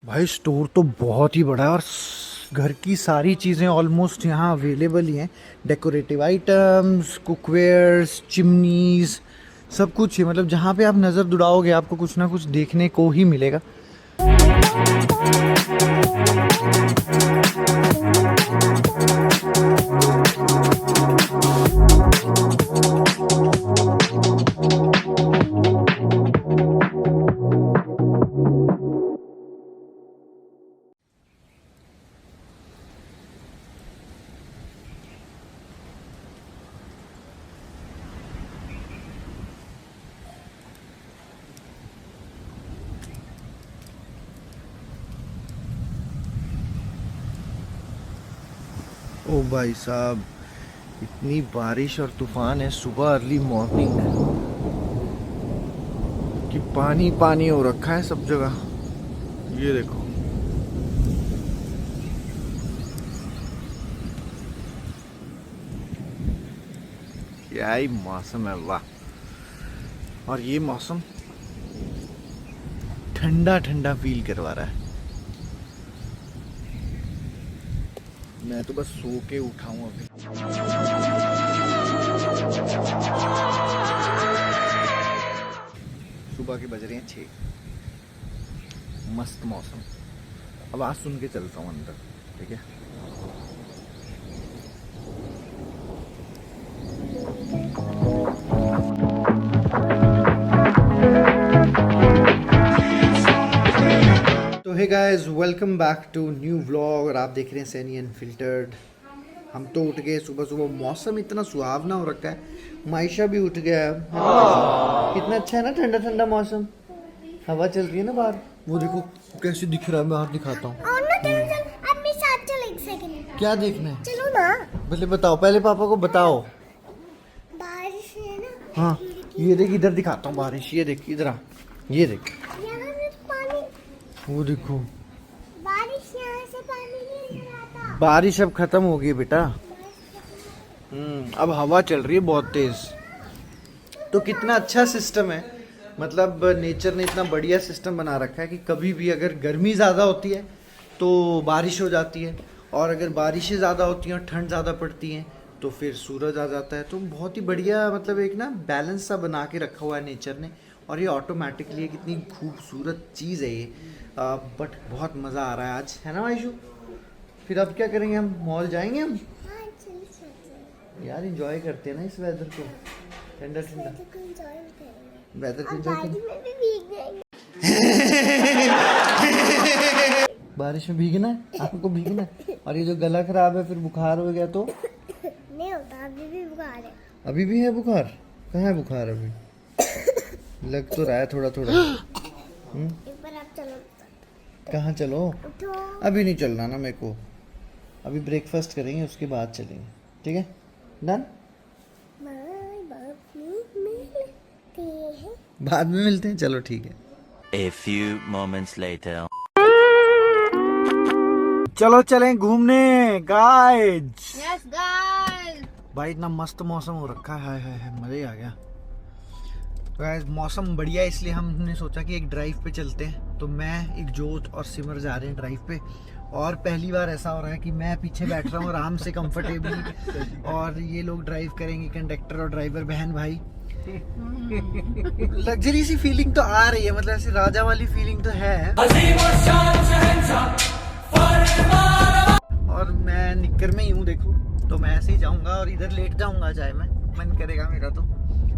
भाई स्टोर तो बहुत ही बड़ा है और घर की सारी चीज़ें ऑलमोस्ट यहाँ अवेलेबल ही हैं। डेकोरेटिव आइटम्स, कुकवेयर्स, चिमनीज, सब कुछ ही, मतलब जहाँ पे आप नज़र दौड़ाओगे आपको कुछ ना कुछ देखने को ही मिलेगा। ओ भाई साहब, इतनी बारिश और तूफान है सुबह अर्ली मॉर्निंग कि पानी पानी हो रखा है सब जगह। ये देखो, क्या ही मौसम है, वाह। और ये मौसम ठंडा ठंडा फील करवा रहा है। मैं तो बस सो के उठा हूं अभी। सुबह के बज रहे हैं 6। मस्त मौसम। आवाज सुन के चलता हूँ अंदर, ठीक है। तो hey guys, welcome back to new vlog. और आप देख रहे हैं सैनी अनफिल्टर्ड। हम तो उठ गए सुबह सुबह, मौसम इतना सुहावना हो रखा है। मायशा भी उठ गया है। कितना अच्छा है ना, ठंडा ठंडा मौसम, हवा चल रही है ना बाहर। वो देखो कैसे दिख रहा है, मैं बाहर दिखाता हूँ। क्या देखना है? चलो ना। पहले बताओ, पहले पापा को बताओ। बारिश है ना। हाँ, ये देख, इधर दिखाता हूँ बारिश। ये देख, इधर आ, ये देख, यहाँ से पानी, वो देखो। बारिश यहाँ से पानी नहीं आता। बारिश अब खत्म हो गई बेटा। अब हवा चल रही है बहुत तेज। तो कितना अच्छा सिस्टम है, मतलब नेचर ने इतना बढ़िया सिस्टम बना रखा है कि कभी भी अगर गर्मी ज़्यादा होती है तो बारिश हो जाती है, और अगर बारिशें ज़्यादा होती हैं और ठंड ज़्यादा पड़ती हैं तो फिर सूरज आ जाता है। तो बहुत ही बढ़िया, मतलब एक ना बैलेंस सा बना के रखा हुआ है नेचर ने। और ये ऑटोमेटिकली कितनी खूबसूरत चीज़ है ये। बट बहुत मज़ा आ रहा है आज, है ना आयशु? फिर अब क्या करेंगे, हम मॉल जाएंगे हम हाँ, चल चल। यार। एंजॉय करते हैं ना इस वेदर को, ठंडा ठंडा एंजॉय करेंगे। वेदर को अब एंजॉय बारिश करें। में भी भीग जाएंगे। बारिश में भीगना है, आपको भीगना है। और ये जो गला खराब है, फिर बुखार हो गया तो? नहीं होता, अभी भी बुखार है। अभी भी है बुखार? कहाँ है बुखार अभी? लग तो रहा है थोड़ा थोड़ा। एक बार आप चलो। कहाँ चलो? उठो। अभी नहीं चलना ना मेरे को, अभी ब्रेकफास्ट करेंगे उसके बाद चलेंगे, ठीक है? डन। माय बाप में मिलते हैं। बाद में मिलते हैं, चलो ठीक है। A few moments later. चलो चलें घूमने गाइस। Yes guys. भाई इतना मस्त मौसम हो रखा है, हाय हाय हाय, मज़ा ही आ गया। तो गाइस मौसम बढ़िया है, इसलिए हमने सोचा कि एक ड्राइव पे चलते हैं। तो मैं, एक जोत और सिमर जा रहे हैं ड्राइव पे। और पहली बार ऐसा हो रहा है कि मैं पीछे बैठ रहा हूँ आराम से कंफर्टेबली, और ये लोग ड्राइव करेंगे, कंडक्टर और ड्राइवर बहन भाई। लग्जरी सी फीलिंग तो आ रही है, मतलब ऐसी राजा वाली फीलिंग तो है। और मैं निक्कर में ही हूँ देखो, तो मैं ऐसे ही जाऊंगा और इधर लेट जाऊंगा, चाहे मैं, मन करेगा मेरा तो।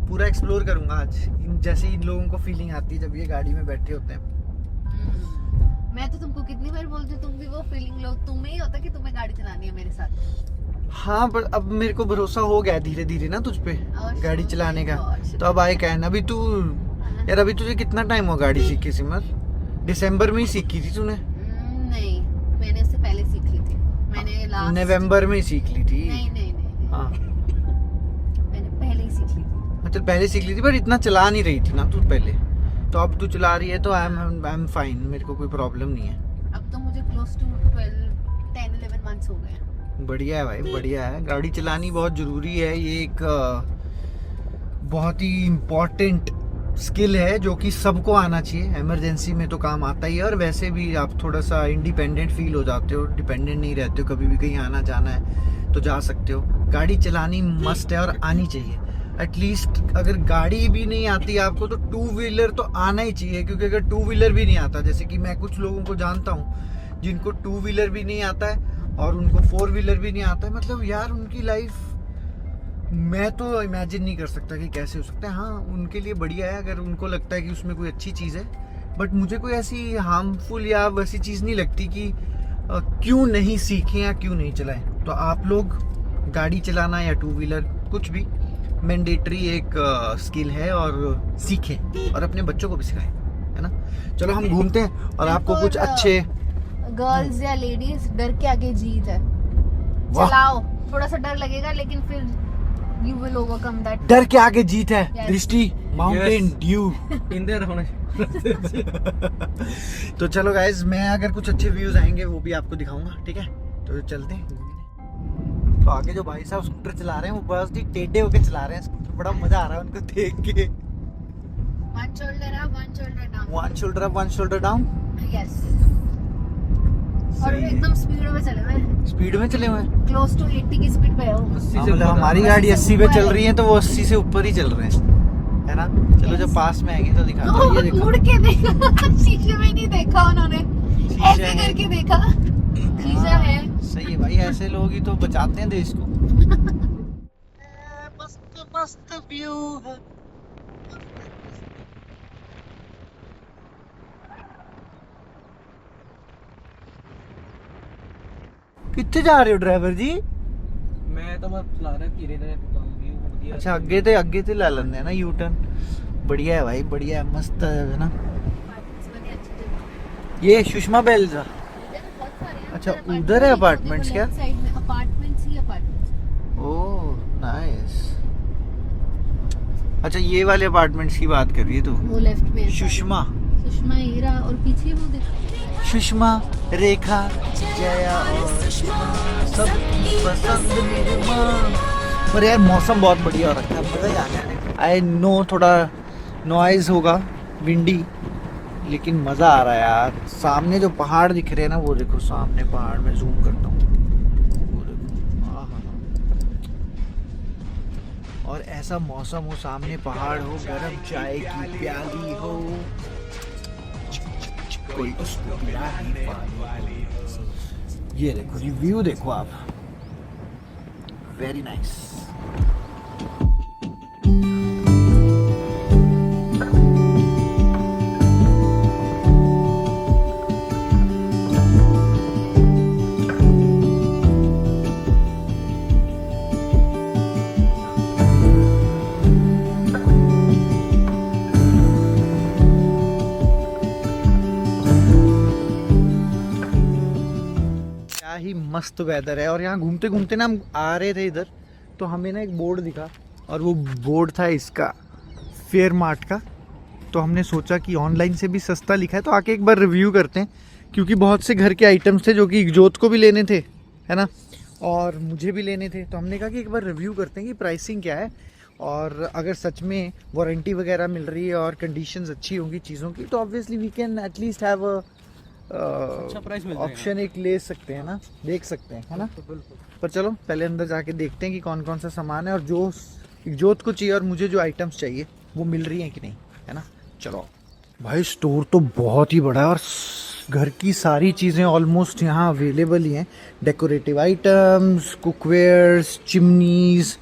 पूरा एक्सप्लोर करूंगा आज, जैसे इन लोगों को फीलिंग आती है जब ये गाड़ी में बैठे होते हैं। मैं तो तुमको कितनी बार बोलती हूँ, तुम भी वो फीलिंग लो, तुम्हें ही होता कि तुम्हें गाड़ी चलानी है मेरे साथ। हाँ, पर अब मेरे को भरोसा हो गया धीरे धीरे ना तुझ पे गाड़ी चलाने का। तो अब आई कैन। अभी तू यार, अभी तुझे कितना टाइम हुआ गाड़ी सीखी सिमर? दिसंबर में ही सीखी थी तूने? नहीं, मैंने उससे पहले सीख ली थी। मैंने लास्ट नवंबर में ही सीख ली थी। नहीं नहीं नहीं, हाँ, मैंने पहले ही सीख ली थी। मतलब पहले सीख ली थी, पर इतना चला नहीं रही थी ना तू पहले। तो अब तू चला रही है तो आई एम फाइन, मेरे को कोई प्रॉब्लम नहीं है। अब तो मुझे क्लोज टू 10-11 मंथ्स हो गए। बढ़िया है भाई, बढ़िया है। गाड़ी चलानी बहुत ज़रूरी है, ये एक बहुत ही इम्पोर्टेंट स्किल है जो कि सबको आना चाहिए, इमरजेंसी में तो काम आता ही है, और वैसे भी आप थोड़ा सा इंडिपेंडेंट फील हो जाते हो, डिपेंडेंट नहीं रहते हो, कभी भी कहीं आना जाना है तो जा सकते हो। गाड़ी चलानी मस्ट है और आनी चाहिए एटलीस्ट। अगर गाड़ी भी नहीं आती आपको तो टू व्हीलर तो आना ही चाहिए, क्योंकि अगर टू व्हीलर भी नहीं आता, जैसे कि मैं कुछ लोगों को जानता हूँ जिनको टू व्हीलर भी नहीं आता है और उनको फोर व्हीलर भी नहीं आता है, मतलब यार उनकी लाइफ मैं तो इमेजिन नहीं कर सकता कि कैसे हो सकता है। हाँ, उनके लिए बढ़िया है अगर उनको लगता है कि उसमें कोई अच्छी चीज़ है, बट मुझे कोई ऐसी हार्मफुल या वैसी चीज़ नहीं लगती कि क्यों नहीं सीखें या क्यों नहीं चलाएं। तो आप लोग गाड़ी चलाना या टू व्हीलर कुछ भी मैंडेटरी एक स्किल है, और सीखें और अपने बच्चों को भी सिखाएं, है ना। चलो हम घूमते हैं और आपको कुछ अच्छे गर्ल्स या लेडीज डर के आगे जीत है। वाह। चलाओ, थोड़ा सा डर लगेगा लेकिन फिर यू विल ओवरकम दैट। डर के आगे जीत है। Yes. दृष्टि माउंटेन ड्यू। इंदर होने तो चलो गाइज, मैं अगर कुछ अच्छे व्यूज आएंगे वो भी आपको दिखाऊंगा, ठीक है। तो चलते हैं। तो आगे जो भाई साहब स्कूटर चला रहे हैं वो बस ही टेढ़े होके चला रहे हैं स्कूटर, बड़ा मजा आ रहा है उनको देख के। One shoulder up, one shoulder down. One shoulder up, one shoulder down. Yes. और एकदम स्पीड में चले हुए, स्पीड में चले हुए हैं। क्लोज टू 80 की स्पीड पे हो। मतलब हमारी गाड़ी 80 पे चल रही है तो वो 80 से ऊपर ही चल रहे हैं, है ना। चलो जब पास में आएंगे तो दिखा दो। ये देखो मुड़ के देखा, शीशे में नहीं देखा उन्होंने, ऐसे है। करके देखा। शीशा है। सही है भाई, ऐसे लोग ही तो बचाते हैं देश को। मस्त मस्त व्यू है। कितने जा रहे हो ड्राइवर जी? मैं तो बस चला रहा धीरे धीरे। अच्छा, अगे ते ला लेंगे ना यू टर्न। बढ़िया है भाई, बढ़िया है, मस्त है ना। ये सुषमा बेल्स। अच्छा, उधर है अपार्टमेंट्स क्या? साइड में अपार्टमेंट्स ही अपार्टमेंट्स। Oh nice. अच्छा, ये वाले अपार्टमेंट्स की बात कर रही है तू? वो लेफ्ट में है। सुषमा सुषमा हीरा, और पीछे वो देखो सुषमा, रेखा, जया और सबकी पसंद मेरी माँ। पर यार मौसम बहुत बढ़िया हो रखा है, मजा ही आ गया। आई नो थोड़ा नॉइज होगा, विंडी, लेकिन मजा आ रहा है यार। सामने जो पहाड़ दिख रहे हैं ना, वो देखो सामने पहाड़ में जूम करता हूँ, वो देखो। आहा। और ऐसा मौसम हो, सामने पहाड़ हो, गरम चाय की प्याली हो, कोई उसको पिला नहीं पानी। ये देखो, ये व्यू देखो आप, वेरी नाइस। क्या ही मस्त वेदर है। और यहाँ घूमते घूमते ना हम आ रहे थे इधर, तो हमें ना एक बोर्ड दिखा, और वो बोर्ड था इसका फेयर मार्ट का। तो हमने सोचा कि ऑनलाइन से भी सस्ता लिखा है तो आके एक बार रिव्यू करते हैं, क्योंकि बहुत से घर के आइटम्स थे जो कि जोत को भी लेने थे, है ना, और मुझे भी लेने थे। तो हमने कहा कि एक बार रिव्यू करते हैं कि प्राइसिंग क्या है, और अगर सच में वारंटी वगैरह मिल रही है और कंडीशंस अच्छी होंगी चीज़ों की, तो obviously we can at least have अच्छा प्राइस मिल जाएगा। ऑप्शन एक ले सकते हैं ना, देख सकते हैं, है ना। पर चलो पहले अंदर जाके देखते हैं कि कौन कौन सा सामान है, और जो जोत को चाहिए और मुझे जो आइटम्स चाहिए वो मिल रही हैं कि नहीं, है ना। चलो भाई, स्टोर तो बहुत ही बड़ा है और घर की सारी चीज़ें ऑलमोस्ट यहाँ अवेलेबल ही हैं। डेकोरेटिव आइटम्स, कुकवेयर्स, चिमनीज,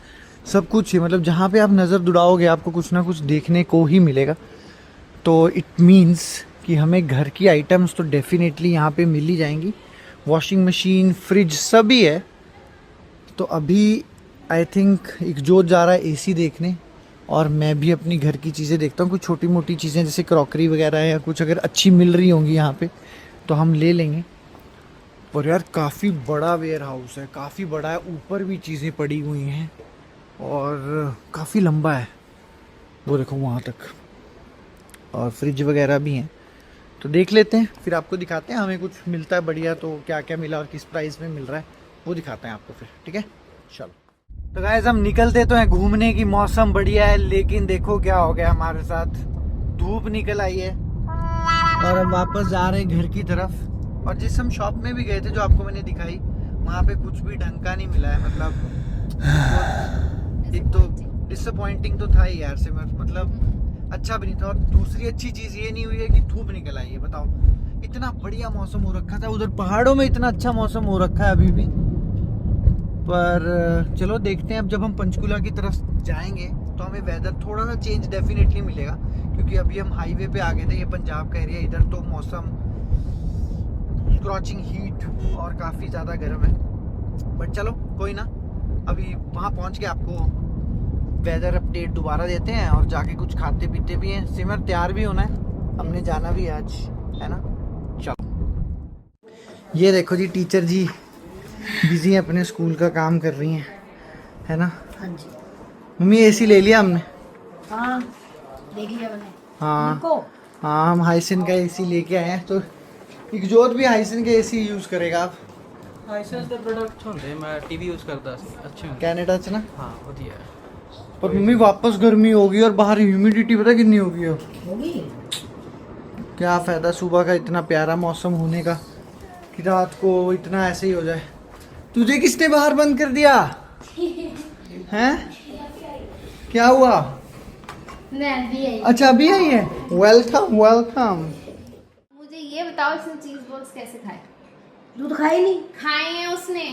सब कुछ है। मतलब जहाँ पे आप नज़र दौड़ाओगे आपको कुछ ना कुछ देखने को ही मिलेगा। तो इट मीन्स कि हमें घर की आइटम्स तो डेफिनेटली यहाँ पे मिल ही जाएंगी। वॉशिंग मशीन, फ्रिज सभी है। तो अभी आई थिंक एक जोत जा रहा है एसी देखने, और मैं भी अपनी घर की चीज़ें देखता हूँ। कुछ छोटी मोटी चीज़ें जैसे क्रॉकरी वगैरह है या कुछ अगर अच्छी मिल रही होंगी यहाँ पे तो हम ले लेंगे। पर यार काफ़ी बड़ा वेयर हाउस है, काफ़ी बड़ा है, ऊपर भी चीज़ें पड़ी हुई हैं और काफ़ी लंबा है, वो देखो वहाँ तक, और फ्रिज वगैरह भी हैं। तो देख लेते हैं, फिर आपको दिखाते हैं। हमें कुछ मिलता है बढ़िया तो क्या क्या मिला और किस प्राइस में मिल रहा है वो दिखाते हैं आपको फिर, ठीक है। चलो तो गाइस हम निकलते तो हैं घूमने की, मौसम बढ़िया है, लेकिन देखो क्या हो गया हमारे साथ। धूप निकल आई है और अब वापस जा रहे हैं घर की तरफ। और जिस हम शॉप में भी गए थे जो आपको मैंने दिखाई, वहाँ पे कुछ भी ढंग का नहीं मिला है। मतलब एक तो डिसअपॉइंटिंग तो था ही यार से, मतलब अच्छा भी नहीं था। और दूसरी अच्छी चीज़ ये नहीं हुई है कि धूप निकल आई है। बताओ, इतना बढ़िया मौसम हो रखा था, उधर पहाड़ों में इतना अच्छा मौसम हो रखा है अभी भी। पर चलो देखते हैं, अब जब हम पंचकुला की तरफ जाएंगे तो हमें वेदर थोड़ा सा चेंज डेफिनेटली मिलेगा, क्योंकि अभी हम हाईवे पे आ गए थे। ये पंजाब का एरिया, इधर तो मौसम स्क्रॉचिंग हीट और काफ़ी ज़्यादा गर्म है। बट चलो कोई ना, अभी वहाँ पहुँच के आपको वेदर अपडेट दोबारा देते हैं और जाके कुछ खाते पीते भी हैं। सिमर तैयार भी होना है, हमने जाना भी है आज, है ना। चलो, ये देखो जी टीचर जी बिजी हैं, अपने स्कूल का काम कर रही हैं, है ना। हाँ जी। मम्मी एसी ले लिया हमने। हाँ देख लिया मैंने। हाँ हाँ, हम हाइसिन का एसी लेके आए हैं। तो इकजोत भी हाइसिन का एसी यूज़ करेगा आप? हाइसेंस ਦੇ ਪ੍ਰੋਡਕਟ ਹੁੰਦੇ ਮੈਂ ਟੀਵੀ ਯੂਜ਼ ਕਰਦਾ ਸੀ ਅੱਛੇ ਹੁੰਦੇ कनाडा च ना। ਹਾਂ ਵਧੀਆ ਹੈ पर मम्मी वापस गर्मी होगी और बाहर ह्यूमिडिटी पता कितनी होगी अब। होगी। क्या फ़ायदा सुबह का इतना प्यारा मौसम होने का कि रात को इतना ऐसे ही हो जाए। तुझे किसने बाहर बंद कर दिया हैं? क्या हुआ? मैं भी आई। अच्छा अभी आई है। Welcome welcome. मुझे ये बताओ इसने चीज बॉल्स कैसे खाए? दूध खाई नहीं। खाए हैं उसने।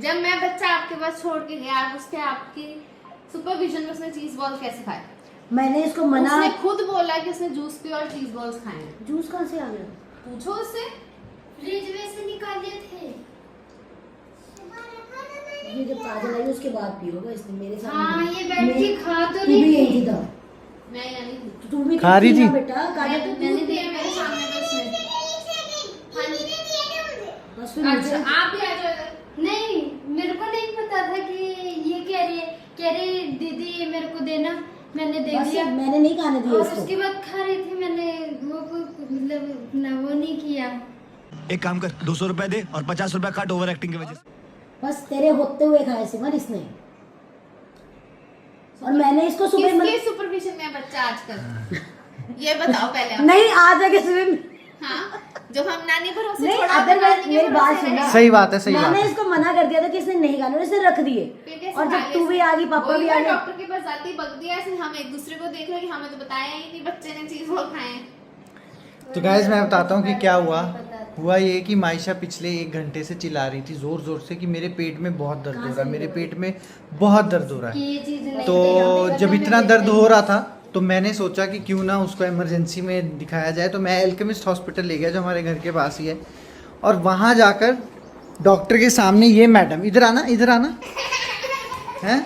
जब मैं बच्चा आपके पास छोड़ के गया, उसके आपकी सुपरविजन में उसने चीज बॉल कैसे खाए? मैंने इसको मना। उसने खुद बोला कि उसने जूस पिया और चीज बॉल्स खाए हैं। जूस कहाँ से आ गया? पूछो उससे। फ्रिज में से निकाले थे। ये जब ताजा लगी उसके बाद पियोगा इसने मेरे साथ। हाँ, ये बैठ के खा तो तू नहीं भी थी। यही थी तब। मैं यानी थी। तू भी खा रही थी ना थी? बेटा, काटा तो मैंने दिया मेरे सामने तो उसने। बस फिर अच्छा मुझे आप भी आ जाओ इधर। नहीं, मेरे को नहीं पता था कि ये कह रही दीदी ये मेरे को देना। मैंने दे बस दिया मैंने नहीं खाने दिया और इसको। उसके बाद खा रही थी। मैंने वो मतलब ना वो नहीं किया। एक काम कर 200 रुपए दे और 50 रुपए काट ओवर एक्टिंग की वजह से। बस तेरे होते हुए खाए सिमर इसने। और मैंने इसको सुबह किसके सुपरविजन में है बच्चा आजकल? ये बताओ पहले आप। नहीं आ जाके सुबह। हाँ, जब हम नानी भरोसे नहीं छोड़ा, अगर नानी के मेरी बात भरोसे सुनना। रहे। सही बात है, सही बात मैंने है। इसको मना कर दिया था कि इसने नहीं खाना, इसने रख दिए। फिर कैसे और खा जब लिया तू भी इसने? आ गई पापा वही भी ना, आ गए। डॉक्टर के पास जाती बक दिया ऐसे। हम एक दूसरे को देख रहे कि हमें तो बताया ही नहीं बच्चे ने चीज वो खाए हैं। तो गाइस मैं बताता हूँ कि क्या हुआ ये कि मायशा पिछले 1 घंटे से चिल्ला रही थी जोर जोर से कि मेरे पेट में बहुत दर्द हो रहा है, मेरे पेट में बहुत दर्द हो रहा कि है। ये चीज नहीं तो करना जब मैं इतना देख दर्द रही हो रहा था तो मैंने सोचा कि क्यों ना उसको इमरजेंसी में दिखाया जाए। तो मैं एल्केमिस्ट हॉस्पिटल ले गया जो हमारे घर के पास ही है। और वहाँ जाकर डॉक्टर के सामने ये मैडम, इधर आना हैं,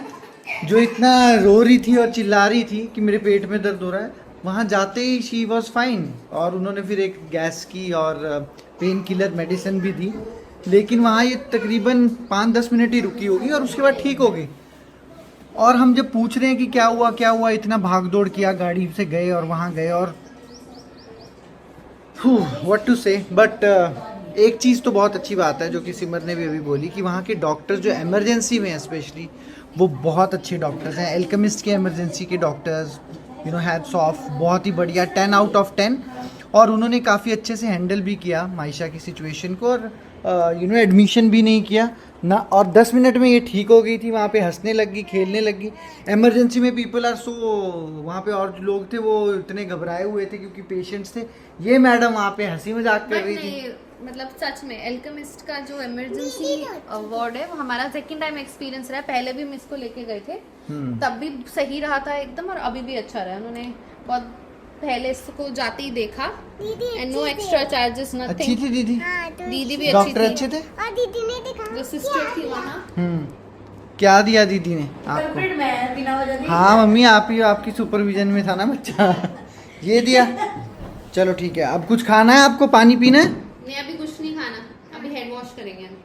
जो इतना रो रही थी और चिल्ला रही थी कि मेरे पेट में दर्द हो रहा है, वहाँ जाते ही शी वॉज फाइन। और उन्होंने फिर एक गैस की और पेन किलर मेडिसिन भी दी। लेकिन वहाँ ये तकरीबन 5-10 मिनट ही रुकी होगी और उसके बाद ठीक हो गई। और हम जब पूछ रहे हैं कि क्या हुआ, इतना भाग दौड़ किया, गाड़ी से गए और वहाँ गए और व्हाट टू से। बट एक चीज़ तो बहुत अच्छी बात है जो कि सिमर ने भी अभी बोली कि वहाँ के डॉक्टर्स जो इमरजेंसी में हैं स्पेशली, वो बहुत अच्छे डॉक्टर्स हैं। एल्केमिस्ट के इमरजेंसी के डॉक्टर्स हैट्स ऑफ, बहुत ही बढ़िया, 10 आउट ऑफ 10। और उन्होंने काफ़ी अच्छे से हैंडल भी किया मायशा की सिचुएशन को और एडमिशन भी नहीं किया ना। और 10 मिनट में ये ठीक हो गई थी, वहाँ पे हंसने लगी, खेलने लगी। इमरजेंसी में पीपल आर सो, वहाँ पे और जो लोग थे वो इतने घबराए हुए थे क्योंकि पेशेंट्स थे। ये मैडम वहाँ पे हंसी मजाक कर बट रही थी। नहीं, मतलब सच में एल्केमिस्ट का जो इमरजेंसी वार्ड है वो हमारा सेकंड टाइम एक्सपीरियंस रहा है। पहले भी हम इसको लेके गए थे, तब भी सही रहा था एकदम, और अभी भी अच्छा रहा। उन्होंने बहुत पहले इसको जाते ही देखा एंड नो एक्स्ट्रा चार्जेस अच्छी नथिंग। थी दीदी, हाँ, तो दीदी भी अच्छी डॉक्टर अच्छे थी। थे। और दीदी ने दिखा जो सिस्टर थी वहाँ, क्या दिया दीदी ने आपको? कल्प्रिट मैं बिना वजह के। हाँ मम्मी, आप ही आपकी सुपरविजन में था ना बच्चा, ये दिया। चलो ठीक है, अब कुछ खाना है आपको, पानी पीना है? नहीं अभी कुछ नहीं खाना, अभी हेड वॉश करेंगे हम।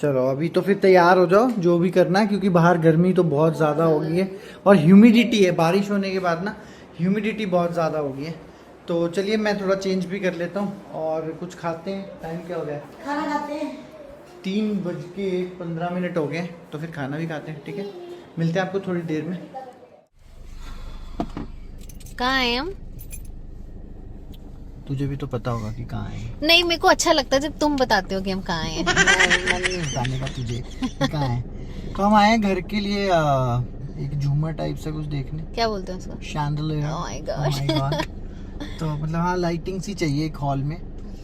चलो अभी तो फिर तैयार हो जाओ जो भी करना है, क्योंकि बाहर गर्मी तो बहुत ज़्यादा हो गई है और ह्यूमिडिटी है। बारिश होने के बाद ना ह्यूमिडिटी बहुत ज़्यादा हो गई है। तो चलिए मैं थोड़ा चेंज भी कर लेता हूँ और कुछ खाते हैं। टाइम क्या हो गया है? खाना खाते हैं। 3:15 हो गए, तो फिर खाना भी खाते हैं। ठीक है, मिलते हैं आपको थोड़ी देर में। कहाँ आए हम? तुझे भी तो पता होगा कि कहाँ है। नहीं, मेरे को अच्छा लगता है जब तुम बताते हो कि हम कहाँ आए हैं। मैं नहीं बताने का तुझे कि कहाँ है। तो हम आए हैं घर के लिए एक झूमर टाइप से कुछ देखने। क्या बोलते हैं उसको? शैंडलियर। Oh my gosh. तो मतलब हाँ लाइटिंग सी चाहिए एक हॉल में,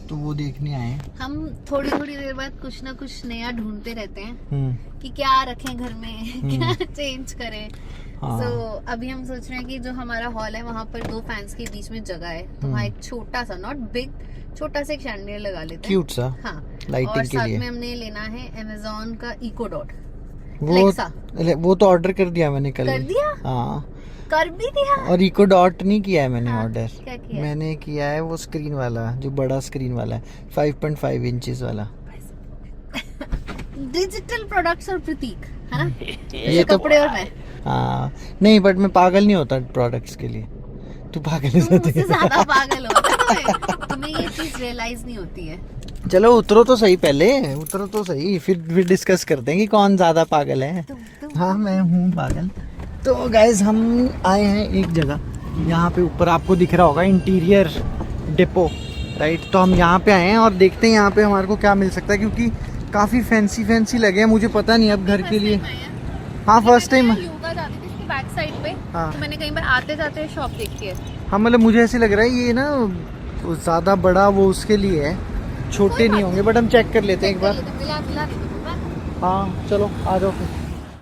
तो वो देखने आए हैं। हम थोड़ी थोड़ी देर बाद कुछ ना कुछ नया ढूंढते रहते हैं कि क्या रखें घर में, क्या चेंज करें। हाँ। तो अभी हम सोच रहे हैं कि जो हमारा हॉल है वहाँ पर 2 फैंस के बीच में जगह है, तो वहाँ एक छोटा सा, नॉट बिग, छोटा सा एक शैंडलियर लगा लेते हैं। क्यूट सा। हाँ, लाइटिंग और के साथ लिए। में हमने लेना है Amazon का इको डॉट। वो तो ऑर्डर कर दिया मैंने कल। कर दिया? हाँ, कर भी दिया। और इको डॉट नहीं किया है मैंने हाँ, ऑर्डर। क्या किया? मैंने किया है वो स्क्रीन वाला, जो बड़ा स्क्रीन वाला है, 5.5 इंचेस वाला। डिजिटल प्रोडक्ट्स और प्रतीक, है ना? ये तो कपड़े और मैं। हाँ नहीं, बट मैं पागल नहीं होता प्रोडक्ट्स के लिए। तू पागल है तुम मुझसे ज्यादा पागल हो। तुम्हें ये चीज रियलाइज नहीं होती है। चलो उतरो तो सही, पहले उतरो तो सही, फिर डिस्कस करते हैं कि कौन ज्यादा पागल है। हाँ मैं हूँ पागल। तो गाइज हम आए हैं एक जगह, यहाँ पे ऊपर आपको दिख रहा होगा इंटीरियर डिपो, राइट। तो हम यहाँ पे आए हैं और देखते हैं यहाँ पे हमारे को क्या मिल सकता है, क्योंकि काफ़ी फैंसी लगे हैं। मुझे पता नहीं अब घर के लिए। हाँ फर्स्ट टाइम। योगा जाती थी इसकी बैक साइड पे, हाँ। तो मैंने कहीं पर आते जाते शॉप देखी है। हाँ मतलब मुझे ऐसे लग रहा है ये ना ज़्यादा बड़ा वो उसके लिए है, छोटे नहीं होंगे, बट हम चेक कर लेते हैं एक बार। मिला दे। हाँ चलो आ जाओ फिर।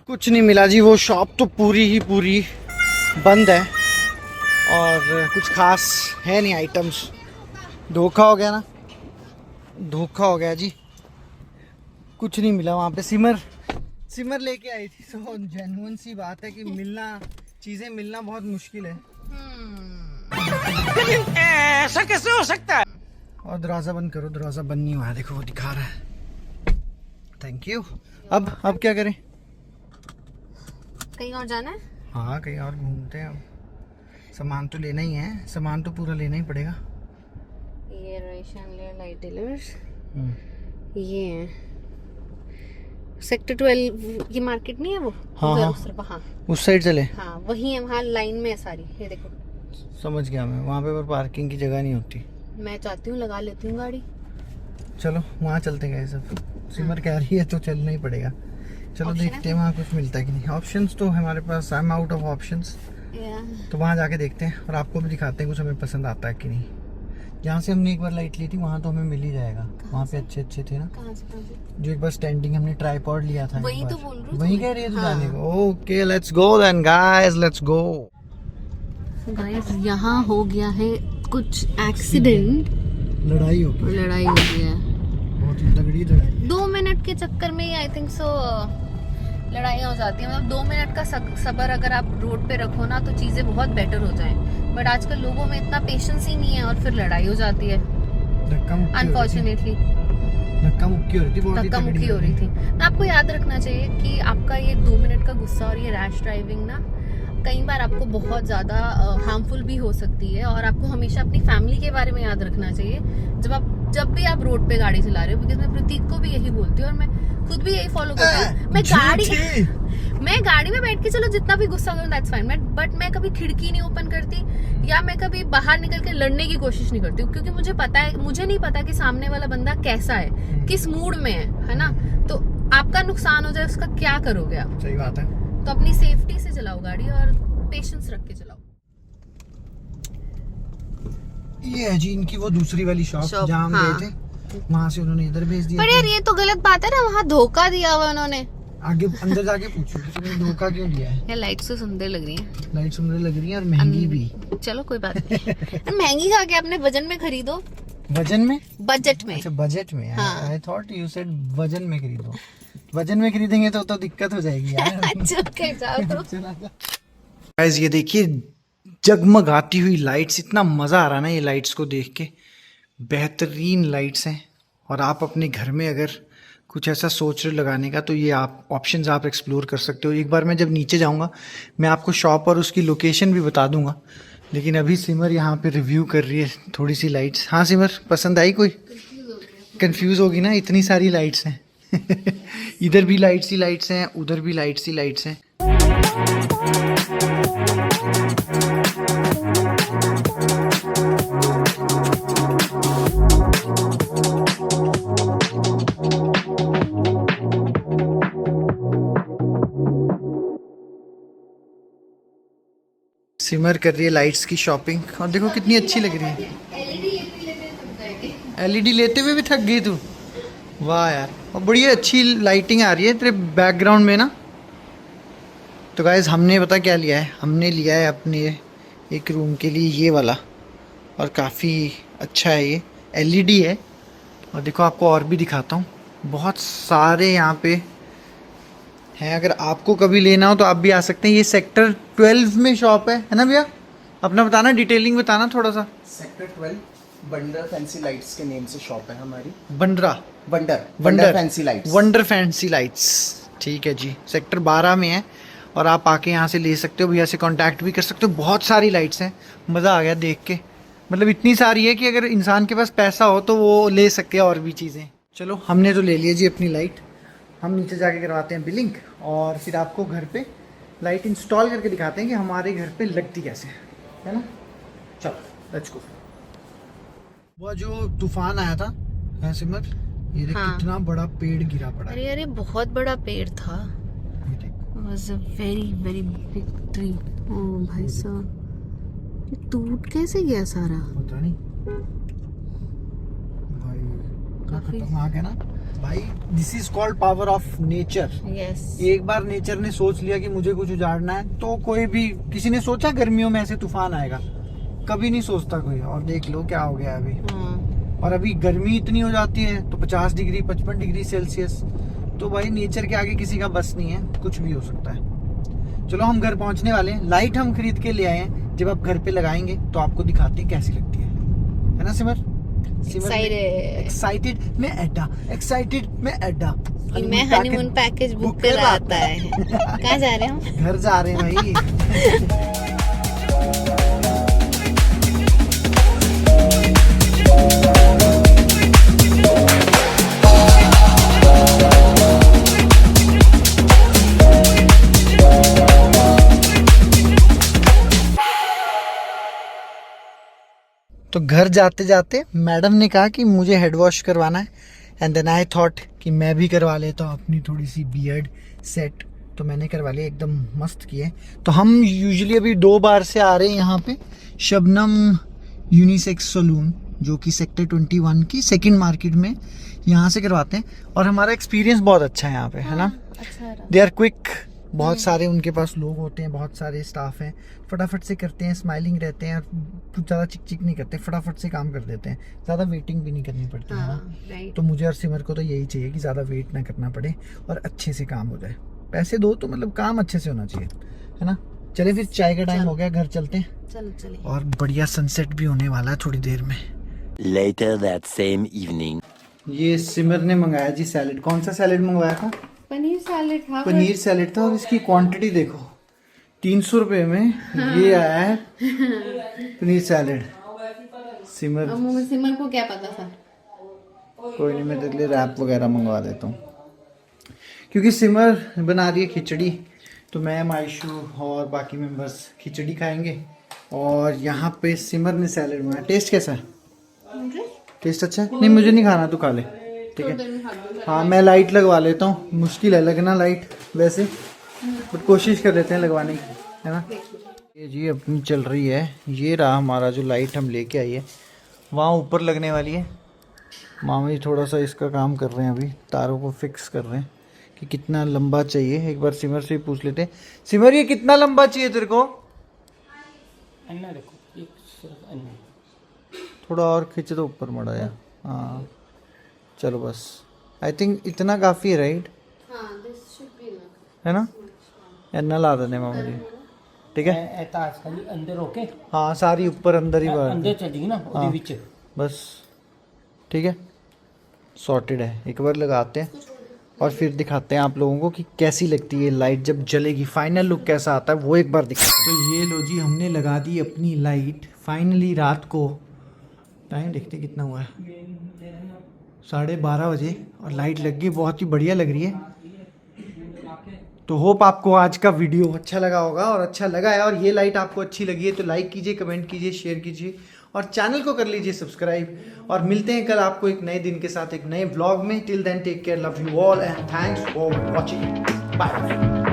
कुछ नहीं मिला जी, वो शॉप तो पूरी बंद है और कुछ खास है नहीं आइटम्स। धोखा हो गया ना, धोखा हो गया जी, कुछ नहीं मिला वहाँ पे। सिमर लेके आई थी, तो जेन्युइन सी बात है कि चीज़ें मिलना बहुत मुश्किल है। ऐसा कैसे हो सकता है? और दरवाज़ा बंद करो, दरवाज़ा बंद नहीं हुआ है, देखो वो दिखा रहा है। Thank you. अब क्या करें? कहीं और जाना है? हाँ कहीं और घूमते हैं। अब सामान तो लेना ही है, सामान तो पूरा लेना ही पड़ेगा। ये शैंडलियर लाइट डीलर्स, ये है सेक्टर 12, ये मार्केट नहीं है वो? हाँ, उधर हाँ। उस तरफ, हाँ उस साइड चले। हाँ वही है, वहाँ लाइन में है सारी, ये देखो। समझ गया मैं, वहाँ पे पर पार्किंग की जगह नहीं होती। मैं चाहती हूँ लगा लेती हूँ गाड़ी। चलो वहाँ चलते गए सब। सिमर कह रही है तो चलना ही पड़ेगा। चलो Option देखते हैं वहाँ कुछ मिलता है कि नहीं। ऑप्शंस तो हमारे पास, I am out of options. तो वहाँ जाके देखते हैं और आपको भी दिखाते हैं कुछ हमें पसंद आता है कि नहीं। जहाँ से हमने एक बार लाइट ली थी वहाँ तो हमें मिल ही जाएगा, वहाँ पे अच्छे थे ना। कहाँ से? जो एक बार स्टैंडिंग हमने ट्राइपॉड लिया था, वही एक तो बार। बोल रही हूँ वही तुम्हें। कह रही है तू हाँ। जाने को। Okay let's go then guys, let's go. Guys यहाँ हो गया है कुछ एक्सीडेंट, लड़ाई होगी, लड़ाई हो गई है। बहुत ही तगड़ी लड़ाई है। 2 मिनट के चक्कर में आई थिंक सो लड़ाइयाँ हो जाती हैं। मतलब 2 मिनट का सब्र अगर आप रोड पे रखो ना तो चीज़ें बहुत बेटर हो जाएं, बट आजकल लोगों में इतना पेशेंस ही नहीं है और फिर लड़ाई हो जाती है अनफॉर्चुनेटली। धक्का मुक्की हो रही थी, बहुत ही धक्का मुक्की तगड़ी हो रही थी। तो आपको याद रखना चाहिए कि आपका ये 2 मिनट का गुस्सा और ये रैश ड्राइविंग ना कई बार आपको बहुत ज़्यादा हार्मफुल भी हो सकती है। और आपको हमेशा अपनी फैमिली के बारे में याद रखना चाहिए जब भी आप रोड पे गाड़ी चला रहे हो, बिकॉज मैं प्रतीक को भी यही बोलती हूँ और मैं खुद भी यही फॉलो करती हूँ। मैं गाड़ी में बैठ के चलो जितना भी गुस्सा करूँ दैट्स फाइन, बट मैं कभी खिड़की नहीं ओपन करती या मैं कभी बाहर निकल के लड़ने की कोशिश नहीं करती हूँ, क्योंकि मुझे नहीं पता कि सामने वाला बंदा कैसा है, किस मूड में है ना। तो आपका नुकसान हो जाए उसका क्या करोगे आप? सही बात है। तो अपनी सेफ्टी से चलाओ गाड़ी और पेशेंस रख के चलाओ। ये है जी इनकी वो दूसरी वाली शॉप जहाँ हम हाँ। गए थे, वहाँ से उन्होंने इधर भेज दिया। पर यार ये तो गलत बात है ना, वहाँ धोखा दिया हुआ उन्होंने। आगे अंदर जाके पूछो कि तुमने धोखा क्यों दिया है। यार लाइट्स तो सुंदर लग रही हैं। लाइट सुंदर लग रही है और महंगी भी। चलो कोई बात नहीं। महंगी खा के अपने वजन में खरीदो, वजन में? बजट में। अच्छा बजट में। हाँ। आई थॉट यू सेड वजन में खरीदो। वजन में खरीदेंगे तो दिक्कत हो जाएगी यार। अच्छा जाओ तो। गाइस ये देखिए जगमगाती हुई लाइट्स, इतना मज़ा आ रहा है ना ये लाइट्स को देख के। बेहतरीन लाइट्स हैं और आप अपने घर में अगर कुछ ऐसा सोच रहे लगाने का तो ये आप ऑप्शंस आप एक्सप्लोर कर सकते हो। एक बार मैं जब नीचे जाऊंगा मैं आपको शॉप और उसकी लोकेशन भी बता दूंगा, लेकिन अभी सिमर यहाँ पे रिव्यू कर रही है थोड़ी सी लाइट्स। हाँ सिमर पसंद आई कोई? कंफ्यूज होगी ना, इतनी सारी लाइट्स हैं। इधर भी लाइट्स ही लाइट्स हैं, उधर भी लाइट्स ही लाइट्स हैं। सिमर कर रही है लाइट्स की शॉपिंग और देखो कितनी अच्छी लग रही है। एलईडी लेते हुए भी थक गई तू? वाह यार, और बड़ी अच्छी लाइटिंग आ रही है तेरे बैकग्राउंड में ना। तो गाइस हमने पता क्या लिया है, हमने लिया है अपने एक रूम के लिए ये वाला, और काफ़ी अच्छा है ये, एलईडी है। और देखो आपको और भी दिखाता हूँ, बहुत सारे यहाँ पे हैं। अगर आपको कभी लेना हो तो आप भी आ सकते हैं। ये सेक्टर 12 में शॉप है ना भैया? अपना बताना, डिटेलिंग बताना थोड़ा सा। सेक्टर 12 बंडर फैंसी लाइट्स के नेम से शॉप है हमारी। Wonder wonder fancy lights. Wonder fancy lights, ठीक है जी। सेक्टर 12 में है और आप आके यहाँ से ले सकते हो, भैया से कांटेक्ट भी कर सकते हो। बहुत सारी लाइट्स हैं, मज़ा आ गया देख के। मतलब इतनी सारी है कि अगर इंसान के पास पैसा हो तो वो ले सके और भी चीज़ें। चलो हमने तो ले लिया जी अपनी लाइट, हम नीचे जाके करवाते हैं बिलिंग और फिर आपको घर पे लाइट इंस्टॉल करके दिखाते हैं कि हमारे घर पे लगती कैसे है ना। चलो लेट्स गो। वो जो तूफान आया था है सिमर, ये देख हाँ। कितना बड़ा पेड़ गिरा पड़ा है। अरे अरे बहुत बड़ा पेड़ था। ये देख। Was a very very big tree. Oh भाई साहब, ये टूट कैसे गया सारा? पता नहीं भाई, क्या काफी- खतरनाक है ना भाई। This is called power of nature. Yes. एक बार नेचर ने सोच लिया कि मुझे कुछ उजाड़ना है तो कोई भी, किसी ने सोचा गर्मियों में ऐसे तूफान आएगा? कभी नहीं सोचता कोई। और देख लो क्या हो गया अभी। और अभी गर्मी इतनी हो जाती है तो 50 डिग्री 55 डिग्री सेल्सियस, तो भाई नेचर के आगे किसी का बस नहीं है, कुछ भी हो सकता है। चलो हम घर पहुंचने वाले हैं। लाइट हम खरीद के ले आए हैं, जब आप घर पे लगाएंगे तो आपको दिखाते हैं कैसी लगती है ना सिमर? एक्साइटेड मैं एडा मैं हनीमून पैकेज बुक कर आता है। कहाँ जा रहे हैं हम? घर जा रहे हैं भाई। तो घर जाते जाते मैडम ने कहा कि मुझे हेड वॉश करवाना है, एंड देन आई थॉट कि मैं भी करवा लेता हूँ अपनी थोड़ी सी बियर्ड सेट। तो मैंने करवा लिया, एकदम मस्त किए। तो हम यूजुअली अभी 2 बार से आ रहे हैं यहाँ पे, शबनम यूनिसेक्स सलून जो कि सेक्टर 21 की सेकंड मार्केट में, यहाँ से करवाते हैं। और हमारा एक्सपीरियंस बहुत अच्छा है यहाँ पे, है ना। दे आर क्विक, बहुत सारे उनके पास लोग होते हैं, बहुत सारे स्टाफ हैं, फटाफट से करते हैं, स्माइलिंग रहते हैं, और कुछ ज़्यादा चिक चिक नहीं करते, फटाफट से काम कर देते हैं, ज़्यादा वेटिंग भी नहीं करनी पड़ती है ना। तो मुझे और सिमर को तो यही चाहिए कि ज़्यादा वेट ना करना पड़े और अच्छे से काम हो जाए। पैसे दो तो मतलब काम अच्छे से होना चाहिए, है ना। चले फिर, चाय का टाइम हो गया, घर चलते हैं। चलो चलिए। और बढ़िया सनसेट भी होने वाला है थोड़ी देर में। Later that same evening. ये सिमर ने मंगाया जी सैलेड। कौन सा सैलेड मंगवाया था? पनीर सैलेड था। पनीर सैलेड था, और इसकी क्वांटिटी देखो, 300 रुपये में ये आया है पनीर सैलेड। सिमर, सिमर को क्या पता था? कोई नहीं, मैं तेरे लिए रैप वगैरह मंगवा देता हूँ, क्योंकि सिमर बना रही है खिचड़ी, तो मैं, मायशू और बाकी मेंबर्स खिचड़ी खाएंगे। और यहाँ पे सिमर ने सैलेड बनाया। टेस्ट कैसा है? टेस्ट अच्छा है? नहीं मुझे नहीं खाना, तू खा ले, ठीक है। हाँ मैं लाइट लगवा लेता हूँ, मुश्किल है लगना लाइट वैसे, बट कोशिश कर लेते हैं लगवाने की, है ना। ये जी अपनी चल रही है, ये रहा हमारा जो लाइट हम लेके आई है, वहाँ ऊपर लगने वाली है। मामा जी थोड़ा सा इसका काम कर रहे हैं, अभी तारों को फिक्स कर रहे हैं कि कितना लंबा चाहिए। एक बार सिमर से ही पूछ लेते हैं। सिमर ये कितना लंबा चाहिए तेरे को? अन्ना देखो, एक सिर्फ अन्ना। थोड़ा और खींच दो ऊपर मड़ा या, हाँ चलो बस, आई थिंक इतना काफ़ी है, राइट? है ना, इतना ला देने मामा जी, ठीक है। ऐता आजकल अंदर होके हाँ सारी ऊपर अंदर ही बात, अंदर चली ना हाँ, विच बस ठीक है, सॉर्टेड है। एक बार लगाते हैं और फिर दिखाते हैं आप लोगों को कि कैसी लगती है लाइट जब जलेगी, फाइनल लुक कैसा आता है वो एक बार दिखाते हैं। तो ये लो जी, हमने लगा दी अपनी लाइट फाइनली रात को। टाइम देखते कितना हुआ है, 12:30 बजे, और लाइट लग गई, बहुत ही बढ़िया लग रही है। तो होप आपको आज का वीडियो अच्छा लगा होगा, और अच्छा लगा है और ये लाइट आपको अच्छी लगी है तो लाइक कीजिए, कमेंट कीजिए, शेयर कीजिए, और चैनल को कर लीजिए सब्सक्राइब। और मिलते हैं कल आपको एक नए दिन के साथ एक नए व्लॉग में। Till then take care, love you all and thanks for watching, bye.